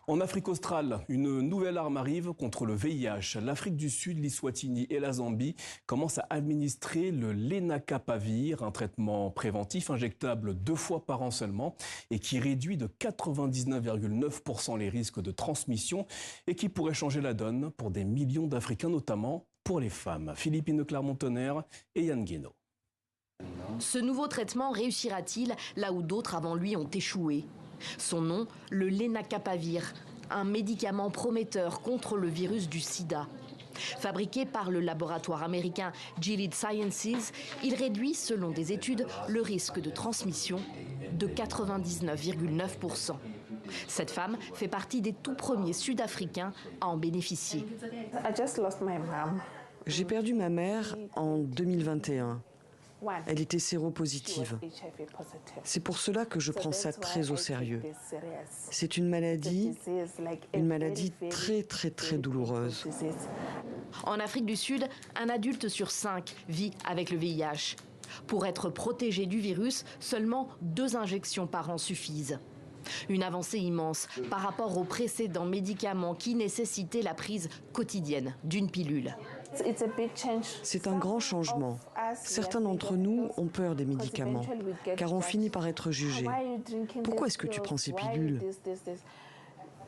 En Afrique australe, une nouvelle arme arrive contre le VIH. L'Afrique du Sud, l'Eswatini et la Zambie commencent à administrer le lenacapavir, un traitement préventif injectable 2 fois par an seulement et qui réduit de 99,9% les risques de transmission et qui pourrait changer la donne pour des millions d'Africains, notamment pour les femmes. Philippine Clermont-Tonnerre et Yann Guénaud. Ce nouveau traitement réussira-t-il là où d'autres avant lui ont échoué? Son nom, le lenacapavir, un médicament prometteur contre le virus du sida. Fabriqué par le laboratoire américain Gilead Sciences, il réduit, selon des études, le risque de transmission de 99,9%. Cette femme fait partie des tout premiers Sud-Africains à en bénéficier. J'ai perdu ma mère en 2021. Elle était séropositive. C'est pour cela que je prends ça très au sérieux. C'est une maladie très douloureuse. En Afrique du Sud, un adulte sur 5 vit avec le VIH. Pour être protégé du virus, seulement 2 injections par an suffisent. Une avancée immense par rapport aux précédents médicaments qui nécessitaient la prise quotidienne d'une pilule. C'est un grand changement. Certains d'entre nous ont peur des médicaments, car on finit par être jugé. Pourquoi est-ce que tu prends ces pilules?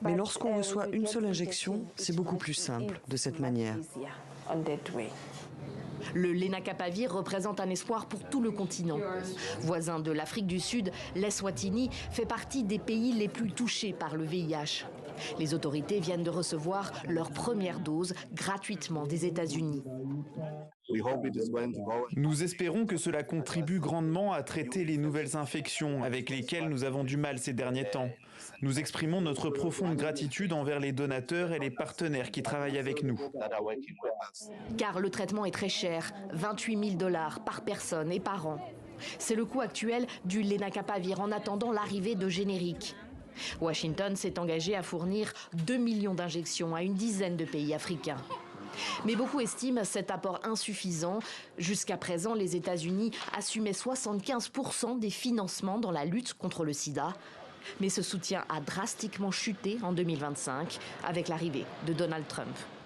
Mais lorsqu'on reçoit une seule injection, c'est beaucoup plus simple de cette manière. Le lenacapavir représente un espoir pour tout le continent. Voisin de l'Afrique du Sud, l'Eswatini fait partie des pays les plus touchés par le VIH. Les autorités viennent de recevoir leur première dose gratuitement des États-Unis. Nous espérons que cela contribue grandement à traiter les nouvelles infections avec lesquelles nous avons du mal ces derniers temps. Nous exprimons notre profonde gratitude envers les donateurs et les partenaires qui travaillent avec nous. Car le traitement est très cher, 28 000 $ par personne et par an. C'est le coût actuel du lenacapavir en attendant l'arrivée de génériques. Washington s'est engagé à fournir 2 millions d'injections à une dizaine de pays africains. Mais beaucoup estiment cet apport insuffisant. Jusqu'à présent, les États-Unis assumaient 75% des financements dans la lutte contre le sida. Mais ce soutien a drastiquement chuté en 2025 avec l'arrivée de Donald Trump.